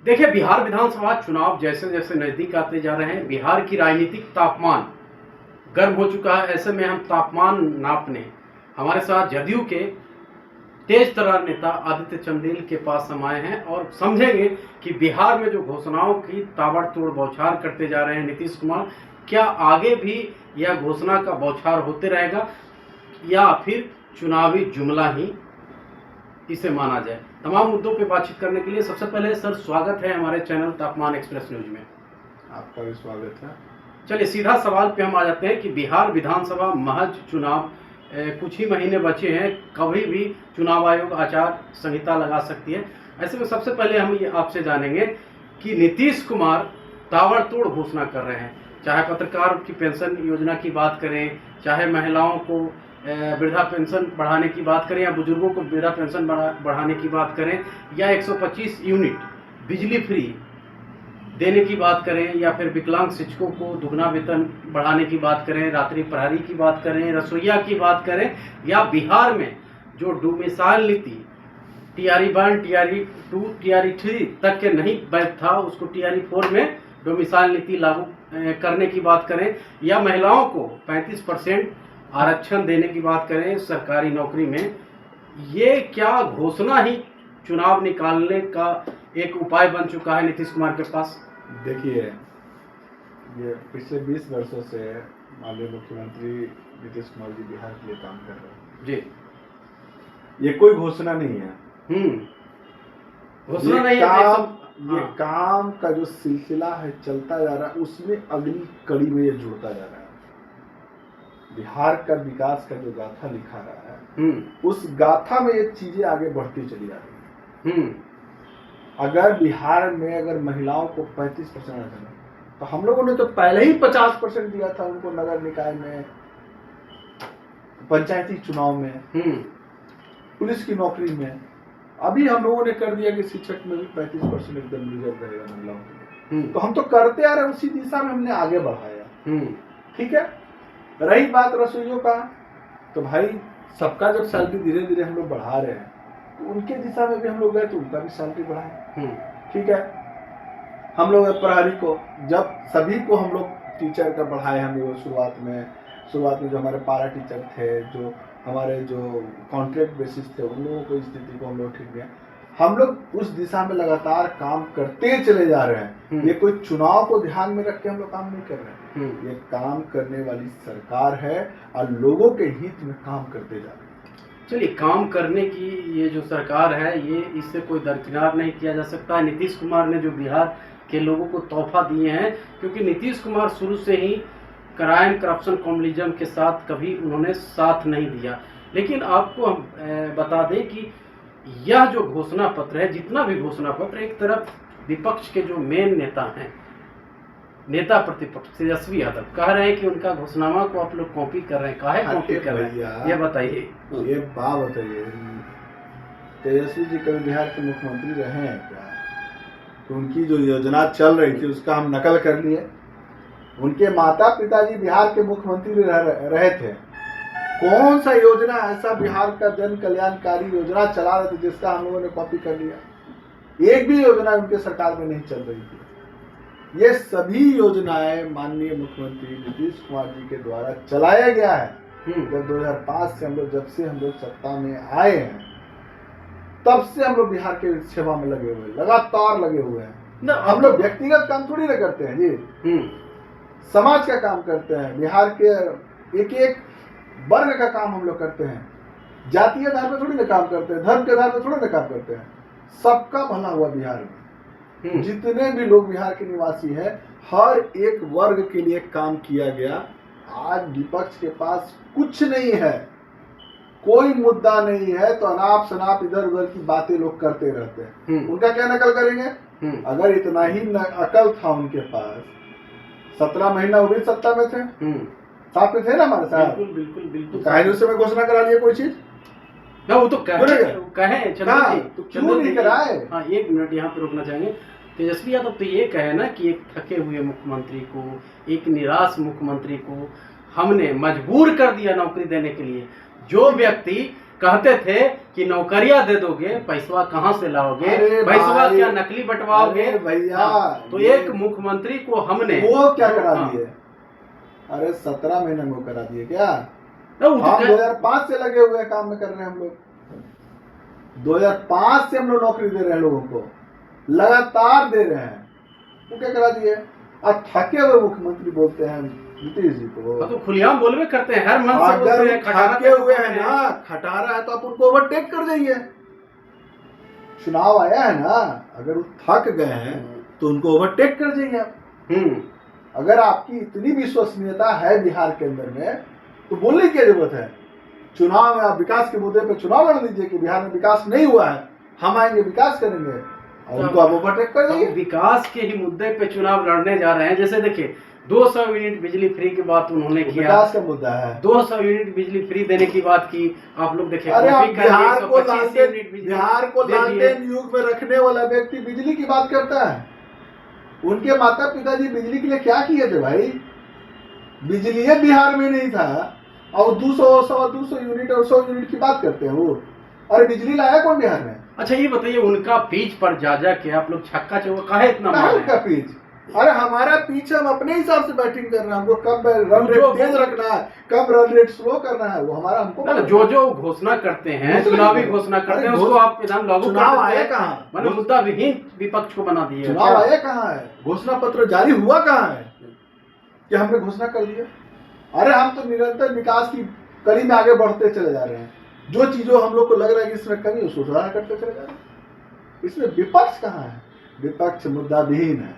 देखिए, बिहार विधानसभा चुनाव जैसे जैसे नजदीक आते जा रहे हैं, बिहार की राजनीतिक तापमान गर्म हो चुका है। ऐसे में हम तापमान नापने हमारे साथ जदयू के तेज तर्रार नेता आदित्य चंदेल के पास हम आए हैं और समझेंगे कि बिहार में जो घोषणाओं की ताबड़तोड़ बौछार करते जा रहे हैं नीतीश कुमार, क्या आगे भी यह घोषणा का बौछार होते रहेगा या फिर चुनावी जुमला ही इसे माना जाए। तमाम मुद्दों पे बातचीत करने के लिए सबसे पहले सर स्वागत है हमारे चैनल तापमान एक्सप्रेस न्यूज में। आपका भी स्वागत है। चलिए सीधा सवाल पे हम आ जाते हैं कि बिहार विधानसभा महज चुनाव कुछ ही महीने बचे हैं, कभी भी चुनाव आयोग आचार संहिता लगा सकती है। ऐसे में सबसे पहले हम ये आपसे जानेंगे कि नीतीश कुमार ताबड़तोड़ घोषणा कर रहे हैं, चाहे पत्रकार की पेंशन योजना की बात करें, चाहे महिलाओं को वृद्धा पेंशन बढ़ाने की बात करें या बुजुर्गों को वृद्धा पेंशन बढ़ाने की बात करें, या 125 यूनिट बिजली फ्री देने की बात करें, या फिर विकलांग शिक्षकों को दुगना वेतन बढ़ाने की बात करें, रात्रि प्रहरी की बात करें, रसोईया की बात करें, या बिहार में जो डोमिसाइल नीति टीआरई 1, टीआरई 2, टीआरई 3 तक के नहीं वैध था, उसको टीआरई 4 में डोमिसाइल नीति लागू करने की बात करें, या महिलाओं को 35% आरक्षण देने की बात करें सरकारी नौकरी में, ये क्या घोषणा ही चुनाव निकालने का एक उपाय बन चुका है नीतीश कुमार के पास? देखिए, ये पिछले 20 वर्षों से माननीय मुख्यमंत्री नीतीश कुमार जी बिहार के लिए काम कर रहे हैं जी। ये कोई घोषणा नहीं है। घोषणा नहीं है। ये काम का जो सिलसिला है चलता जा रहा है, उसमें अगली कड़ी में ये जुड़ता जा रहा है। बिहार का विकास का जो गाथा लिखा रहा है, उस गाथा में ये चीजें आगे बढ़ती चली जा रही है। अगर बिहार में अगर महिलाओं को 35% आरक्षण, तो हम लोगों ने तो पहले ही 50% दिया था उनको नगर निकाय में, पंचायती चुनाव में, पुलिस की नौकरी में। अभी हम लोगों ने कर दिया कि शिक्षक में भी 35% एकदम रिजर्व रहेगा महिलाओं के लिए। तो हम तो करते आ रहे, उसी दिशा में हमने आगे बढ़ाया। ठीक है। रही बात रसोइयों का, तो भाई सबका जब सैलरी धीरे धीरे हम लोग बढ़ा रहे हैं, तो उनके दिशा में भी हम लोग गए तो उनका भी सैलरी बढ़ाए। ठीक है। हम लोग प्रहरी को, जब सभी को हम लोग टीचर का बढ़ाए, हम लोग शुरुआत में जो हमारे पारा टीचर थे, जो हमारे जो कॉन्ट्रैक्ट बेसिस थे, उन लोगों को स्थिति को हम लोग ठीक किया। हम लोग उस दिशा में लगातार काम करते चले जा रहे हैं। ये कोई चुनाव को ध्यान में रख के हम लोग काम नहीं कर रहे हैं। ये काम करने वाली सरकार है और लोगों के हित में काम करते जा रहे हैं। चलिए, काम करने की ये जो सरकार है, ये इससे कोई दरकिनार नहीं किया जा सकता है। नीतीश कुमार ने जो बिहार के लोगों को तोहफा दिए हैं, क्योंकि नीतीश कुमार शुरू से ही क्राइम, करप्शन, कम्युनिज्म के साथ कभी उन्होंने साथ नहीं दिया। लेकिन आपको हम बता दें कि यह जो घोषणा पत्र है, जितना भी घोषणा पत्र, एक तरफ विपक्ष के जो मेन नेता हैं, नेता प्रतिपक्ष तेजस्वी यादव कह रहे हैं कि उनका घोषणामा को आप लोग कॉपी कर रहे हैं। काहे कॉपी कर रहे हैं, ये बताइए। ये बात बताइए, तेजस्वी जी कभी बिहार के मुख्यमंत्री रहे हैं क्या? तो उनकी जो योजना चल रही थी उसका हम नकल कर लिए। उनके माता पिताजी बिहार के मुख्यमंत्री रहे थे। कौन सा योजना ऐसा बिहार का जन कल्याणकारी योजना चला रहे थे जिसका हम लोगों ने कॉपी कर लिया? एक भी योजना उनके सरकार में नहीं चल रही थी। ये सभी योजनाएं माननीय मुख्यमंत्री नीतीश कुमार जी के द्वारा चलाया गया है। जब 2005 से जब से हम लोग सत्ता में आए हैं, तब से हम लोग बिहार के सेवा में लगे हुए, लगातार लगे हुए हैं। हम लोग व्यक्तिगत काम थोड़ी ना करते हैं जी, समाज का काम करते हैं। बिहार के एक एक वर्ग का काम हम लोग करते हैं। जातीय आधार पर थोड़ी ना काम करते हैं, धर्म के आधार पर थोड़ी ना काम करते हैं। सबका भला हुआ बिहार में, जितने भी लोग बिहार के निवासी हैं, हर एक वर्ग के लिए काम किया गया। आज विपक्ष के पास कुछ नहीं है, कोई मुद्दा नहीं है, तो अनाप शनाप इधर उधर की बातें लोग करते रहते हैं। उनका क्या नकल करेंगे? अगर इतना ही अकल था उनके पास, 17 महीना वो भी सत्ता में थे, साथ में थे ना हमारे साथ। बिल्कुल। काहे उससे मैं घोषणा करा लिया कोई चीज? ना, वो तो कहे तो क्यों नहीं कराए? हाँ, 1 मिनट यहाँ पे रुकना चाहेंगे। तेजस्वी यादव तो ये कहे ना कि एक थके हुए मुख्यमंत्री को, एक निराश मुख्यमंत्री को हमने मजबूर कर दिया नौकरी देने के लिए। जो व्यक्ति कहते थे कि नौकरियां दे दोगे, पैसा कहाँ से लाओगे, अरे पैसा भाई, क्या नकली बंटवाओगे। अरे भैया, हाँ, तो ये- एक मुख्यमंत्री को हमने वो क्या करा हाँ, दिए? अरे 17 महीने में वो करा दिए क्या? तो वो तो हम कह- 2005 से लगे हुए हैं, काम में कर रहे हैं हम लोग। 2005 से हम लोग नौकरी दे रहे हैं लोगों को, लगातार दे रहे हैं। वो क्या करा दिए? अब थके हुए मुख्यमंत्री बोलते हैं नीतीश जी को। हाँ, तो खुलेआम बोलवे करते हैं, हर मन से अगर बोलते हैं, खटारा थके पे हुए बोलते हैं ना, खटारा है तो आप उनको ओवरटेक कर जाइए। चुनाव आया है ना, अगर वो थक गए हैं तो उनको ओवरटेक कर जाइए आप। हम्म, अगर आपकी इतनी विश्वसनीयता है बिहार के अंदर में, तो बोलने की जरूरत है। चुनाव में आप विकास के मुद्दे पे चुनाव लड़ लीजिए कि बिहार में विकास नहीं हुआ है, हम आएंगे विकास करेंगे, और उनको आप ओवरटेक कर तो जाइए। विकास के ही मुद्दे पे चुनाव लड़ने जा रहे हैं। जैसे देखिए 200 यूनिट बिजली फ्री की बात उन्होंने किया, विकास का मुद्दा है। 200 यूनिट बिजली फ्री देने की बात की। आप लोग देखिए अरे आप कॉपी कर बिहार को 125 लालटेन, यूनिट बिजली बिहार को दे दिए। लालटेन युग में रखने वाला व्यक्ति बिजली की बात करता है। उनके माता पिताजी बिजली के लिए क्या किए थे भाई? बिजली बिहार में नहीं था, और 200 200 यूनिट और 100 यूनिट की बात करते हैं वो। अरे बिजली लाया कौन बिहार में? अच्छा ये बताइए, उनका पिच पर जा के आप लोग छक्का चौका काहे इतना मार रहे का हैं? पिच? अरे हमारा पिच हम अपने हिसाब से बैटिंग कर रहे हैं। हमको कब रन रेट तेज रखना है, कब रन रेट स्लो करना है, वो हमारा हमको ना, जो घोषणा करते हैं, घोषणा चुनावी नहीं। घोषणा करते अरे हैं, उसको आप एकदम लागू चुनाव कर आया देते हैं। कहाँ? मैंने मुद्दा विहीन विपक्ष को बना दिया। चुनाव आया कहाँ है? घोषणा पत्र जारी हुआ कहाँ है कि हमने घोषणा कर दिया? अरे हम तो निरंतर विकास की कड़ी में आगे बढ़ते चले जा रहे हैं। जो चीजों हम लोग को लग रहा है कि इसमें कमी, उसको सुधार करते चले जा रहे हैं। इसमें विपक्ष कहाँ है? विपक्ष मुद्दा विहीन है,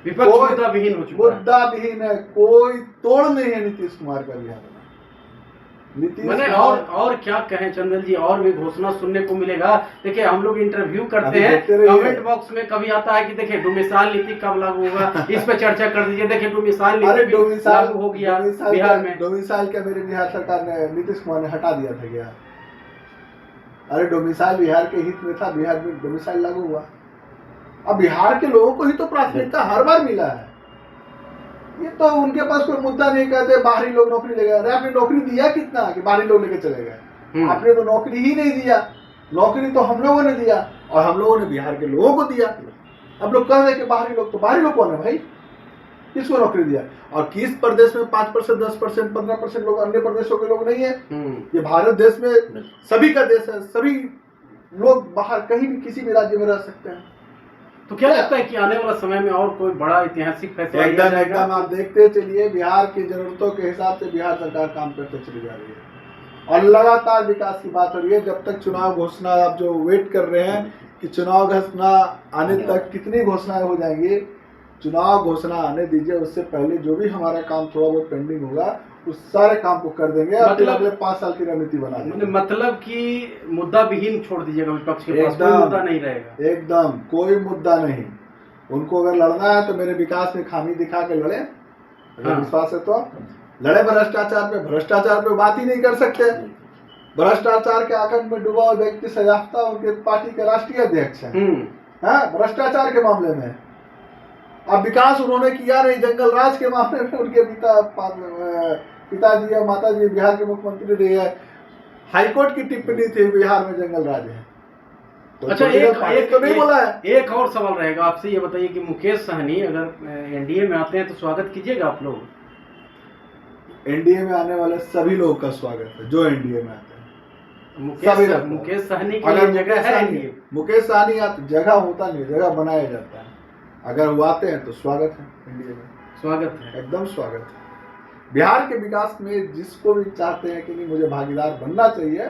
विपक्ष कोई मुद्दा विहीन हो चुका है। मुद्दा विहीन है। कोई तोड़ नहीं है नीतीश कुमार का बिहार में। नीतीश मैंने कुमार और क्या कहें चंदन जी, और भी घोषणा सुनने को मिलेगा। देखिए हम लोग इंटरव्यू करते अभी हैं, देखते रहिए। कमेंट बॉक्स में कभी आता है कि देखिए डोमिसाइल नीति कब लागू होगा, इस पे चर्चा कर दीजिए। देखिए डोमिसाइल अरे नीति भी डोमिसाइल लागू हो गया बिहार में। डोमिसाइल क्या मेरे बिहार सरकार ने, नीतीश कुमार ने हटा दिया था क्या? अरे डोमिसाइल बिहार के हित में था, बिहार में डोमिसाइल लागू हुआ। अब बिहार के लोगों को ही तो प्राथमिकता हर बार मिला है। ये तो उनके पास कोई मुद्दा नहीं, कहते बाहरी लोग नौकरी ले गए। अरे आपने नौकरी दिया कितना कि बाहरी लोग लेके चले गए? आपने तो नौकरी ही नहीं दिया। नौकरी तो हम लोगों ने दिया, और हम लोगों ने बिहार के लोगों को दिया। अब लोग कह रहे हैं कि बाहरी लोग, तो बाहरी लोग कौन है भाई? किसको नौकरी दिया? और किस प्रदेश में 5%, 10%, 15% लोग अन्य प्रदेशों के लोग नहीं है? ये भारत देश में सभी का देश है। सभी लोग बाहर कहीं भी किसी भी राज्य में रह सकते हैं। तो क्या लगता है कि आने वाला समय में और कोई बड़ा ऐतिहासिक फैसला लिया एकदम जाएगा? एकदम आप देखते चलिए, बिहार की जरूरतों के हिसाब से बिहार सरकार काम करते चली जा रही है, और लगातार विकास की बात हो रही है। जब तक चुनाव घोषणा, आप जो वेट कर रहे हैं कि चुनाव घोषणा आने तक कितनी घोषणाएं हो जाएंगी, चुनाव घोषणा आने दीजिए। उससे पहले जो भी हमारा काम थोड़ा बहुत पेंडिंग होगा, उस सारे काम को कर देंगे। मतलब अगले 5 साल की रणनीति बना देंगे। मतलब कि मुद्दा विहीन छोड़ दीजिएगा, विपक्ष के पास कोई एकदम। मुद्दा नहीं रहेगा। एकदम कोई मुद्दा नहीं। उनको अगर लड़ना है तो मेरे विकास में खामी दिखा के लड़े। अगर हाँ। विश्वास है तो लड़े। भ्रष्टाचार पे बात ही नहीं कर सकते। भ्रष्टाचार के आकंठ में डूबा हुआ व्यक्ति सजाफ्ता उनके पार्टी के राष्ट्रीय अध्यक्ष हैं। हाँ, भ्रष्टाचार के मामले में। अब विकास उन्होंने किया नहीं। जंगल राज के मामले में उनके पिताजी या माताजी बिहार के मुख्यमंत्री रहे हैं। हाईकोर्ट की टिप्पणी थी बिहार में जंगल राज है। तो अच्छा एक तो नहीं बोला है। एक और सवाल रहेगा आपसे, ये बताइए कि मुकेश सहनी अगर एनडीए में आते हैं तो स्वागत कीजिएगा आप लोग? एनडीए में आने वाले सभी लोगों का स्वागत है, जो एनडीए में आते हैं। मुकेश सहनी की अगर जगह है एनडीए? मुकेश सहनी जगह होता नहीं, जगह बनाया जाता है। अगर वो आते हैं तो स्वागत है एनडीए में। स्वागत है, एकदम स्वागत है। बिहार के विकास में जिसको भी चाहते हैं कि नहीं मुझे भागीदार बनना चाहिए,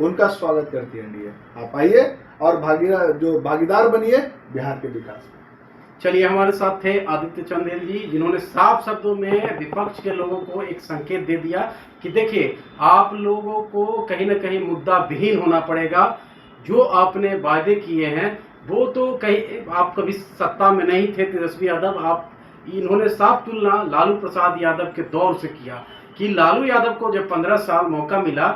उनका स्वागत करती है एनडीए। आप आइए और भागीदार बनिए बिहार के विकास में। चलिए, हमारे साथ थे आदित्य चंदेल जी, जिन्होंने साफ शब्दों में विपक्ष के लोगों को एक संकेत दे दिया कि देखिए आप लोगों को कहीं ना कहीं मुद्दा विहीन होना पड़ेगा। जो आपने वायदे किए हैं वो तो कहीं, आप कभी सत्ता में नहीं थे तेजस्वी यादव, आप इन्होंने साफ तुलना लालू प्रसाद यादव के दौर से किया कि लालू यादव को जब 15 साल मौका मिला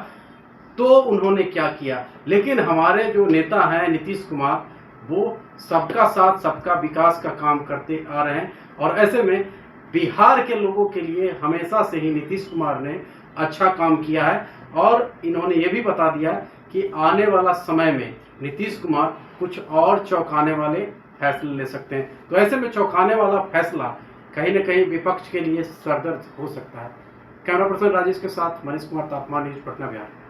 तो उन्होंने क्या किया। लेकिन हमारे जो नेता हैं नीतीश कुमार, वो सबका साथ सबका विकास का काम करते आ रहे हैं। और ऐसे में बिहार के लोगों के लिए हमेशा से ही नीतीश कुमार ने अच्छा काम किया है और इन्होंने ये भी बता दिया कि आने वाला समय में नीतीश कुमार कुछ और चौंकाने वाले फैसले ले सकते हैं। तो ऐसे में चौंकाने वाला फैसला कहीं न कहीं विपक्ष के लिए सरदर्द हो सकता है। कैमरा पर्सन राजेश के साथ मनीष कुमार, तापमान न्यूज, पटना, बिहार।